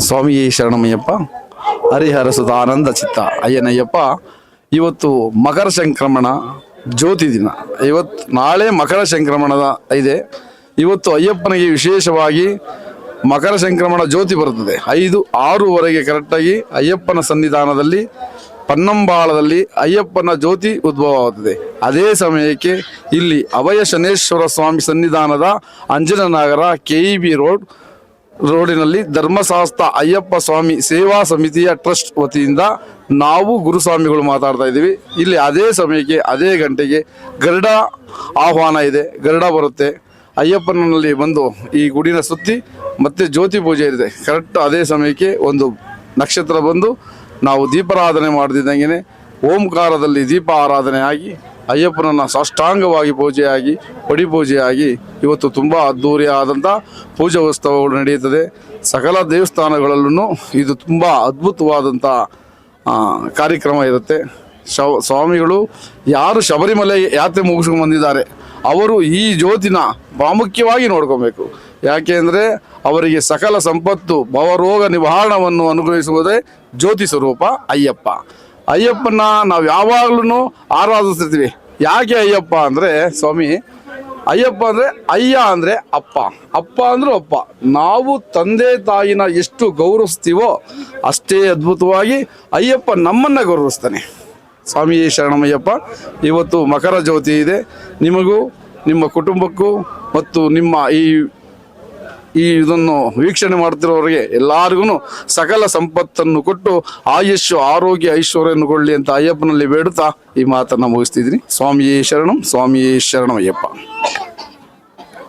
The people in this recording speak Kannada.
ಸ್ವಾಮಿ ಶರಣಮಯ್ಯಪ್ಪ. ಹರಿಹರ ಸುಧಾನಂದ ಚಿತ್ತ ಅಯ್ಯನಯ್ಯಪ್ಪ. ಇವತ್ತು ಮಕರ ಸಂಕ್ರಮಣ ಜ್ಯೋತಿ ದಿನ. ನಾಳೆ ಮಕರ ಸಂಕ್ರಮಣದ ಇದೆ. ಇವತ್ತು ಅಯ್ಯಪ್ಪನಿಗೆ ವಿಶೇಷವಾಗಿ ಮಕರ ಸಂಕ್ರಮಣ ಜ್ಯೋತಿ ಬರುತ್ತದೆ. 5-6ವರೆಗೆ ಕರೆಕ್ಟಾಗಿ ಅಯ್ಯಪ್ಪನ ಸನ್ನಿಧಾನದಲ್ಲಿ ಪನ್ನಂಬಾಳದಲ್ಲಿ ಅಯ್ಯಪ್ಪನ ಜ್ಯೋತಿ ಉದ್ಭವವಾಗುತ್ತದೆ. ಅದೇ ಸಮಯಕ್ಕೆ ಇಲ್ಲಿ ಅಭಯ ಶನೇಶ್ವರ ಸ್ವಾಮಿ ಸನ್ನಿಧಾನದ ಅಂಜನನಗರ KEB ರೋಡಿನಲ್ಲಿ ಧರ್ಮಶಾಸ್ತ್ರ ಅಯ್ಯಪ್ಪ ಸ್ವಾಮಿ ಸೇವಾ ಸಮಿತಿಯ ಟ್ರಸ್ಟ್ ವತಿಯಿಂದ ನಾವು ಗುರುಸ್ವಾಮಿಗಳು ಮಾತಾಡ್ತಾ ಇದ್ದೀವಿ. ಇಲ್ಲಿ ಅದೇ ಸಮಯಕ್ಕೆ ಅದೇ ಗಂಟೆಗೆ ಗರುಡ ಆಹ್ವಾನ ಇದೆ. ಗರುಡ ಬರುತ್ತೆ. ಅಯ್ಯಪ್ಪನಲ್ಲಿ ಬಂದು ಈ ಗುಡಿನ ಸುತ್ತಿ ಮತ್ತೆ ಜ್ಯೋತಿ ಪೂಜೆ ಇದೆ. ಕರೆಕ್ಟ್ ಅದೇ ಸಮಯಕ್ಕೆ ಒಂದು ನಕ್ಷತ್ರ ಬಂದು ನಾವು ದೀಪಾರಾಧನೆ ಮಾಡ್ತಿದ್ದಂಗೆ ಓಂಕಾರದಲ್ಲಿ ದೀಪ ಆರಾಧನೆ ಆಗಿ ಅಯ್ಯಪ್ಪನನ್ನು ಸಾಷ್ಟಾಂಗವಾಗಿ ಪೂಜೆಯಾಗಿ ಪಡಿ ಪೂಜೆಯಾಗಿ ಇವತ್ತು ತುಂಬ ಅದ್ಧೂರಿಯಾದಂಥ ಪೂಜಾ ಉತ್ಸವಗಳು ನಡೆಯುತ್ತದೆ. ಸಕಲ ದೇವಸ್ಥಾನಗಳಲ್ಲೂ ಇದು ತುಂಬ ಅದ್ಭುತವಾದಂಥ ಕಾರ್ಯಕ್ರಮ ಇರುತ್ತೆ. ಸ್ವಾಮಿಗಳು ಯಾರು ಶಬರಿಮಲೆ ಯಾತ್ರೆ ಮುಗಿಸ್ಕೊಂಡು ಬಂದಿದ್ದಾರೆ ಅವರು ಈ ಜ್ಯೋತಿನ ಪ್ರಾಮುಖ್ಯವಾಗಿ ನೋಡ್ಕೊಬೇಕು. ಯಾಕೆ ಅಂದರೆ ಅವರಿಗೆ ಸಕಲ ಸಂಪತ್ತು ಭವರೋಗ ನಿವಾರಣವನ್ನು ಅನುಗ್ರಹಿಸುವುದೇ ಜ್ಯೋತಿ ಸ್ವರೂಪ ಅಯ್ಯಪ್ಪ. ಅಯ್ಯಪ್ಪನ ನಾವು ಯಾವಾಗಲೂ ಆರಾಧಿಸ್ತಿರ್ತೀವಿ. ಯಾಕೆ ಅಯ್ಯಪ್ಪ ಅಂದರೆ ಸ್ವಾಮಿ ಅಯ್ಯಪ್ಪ ಅಂದರೆ ಅಯ್ಯ ಅಂದರೆ ಅಪ್ಪ, ಅಪ್ಪ ಅಂದ್ರೆ ಅಪ್ಪ. ನಾವು ತಂದೆ ತಾಯಿನ ಎಷ್ಟು ಗೌರವಿಸ್ತೀವೋ ಅಷ್ಟೇ ಅದ್ಭುತವಾಗಿ ಅಯ್ಯಪ್ಪ ನಮ್ಮನ್ನು ಗೌರವಿಸ್ತಾನೆ. ಸ್ವಾಮಿ ಶರಣಮಯ್ಯಪ್ಪ. ಇವತ್ತು ಮಕರ ಜ್ಯೋತಿ ಇದೆ. ನಿಮಗೂ ನಿಮ್ಮ ಕುಟುಂಬಕ್ಕೂ ಮತ್ತು ನಿಮ್ಮ ಇದನ್ನು ವೀಕ್ಷಣೆ ಮಾಡ್ತಿರೋರಿಗೆ ಎಲ್ಲರಿಗೂ ಸಕಲ ಸಂಪತ್ತನ್ನು ಕೊಟ್ಟು ಆಯುಷ್ಯ ಆರೋಗ್ಯ ಐಶ್ವರ್ಯನ್ನು ಕೊಡಲಿ ಅಂತ ಅಯ್ಯಪ್ಪನಲ್ಲಿ ಬೇಡುತ್ತಾ ಈ ಮಾತನ್ನು ಮುಗಿಸ್ತಿದ್ದೀನಿ. ಸ್ವಾಮಿಯೇ ಶರಣಂ, ಸ್ವಾಮಿಯೇ ಶರಣಮಯ್ಯಪ್ಪ.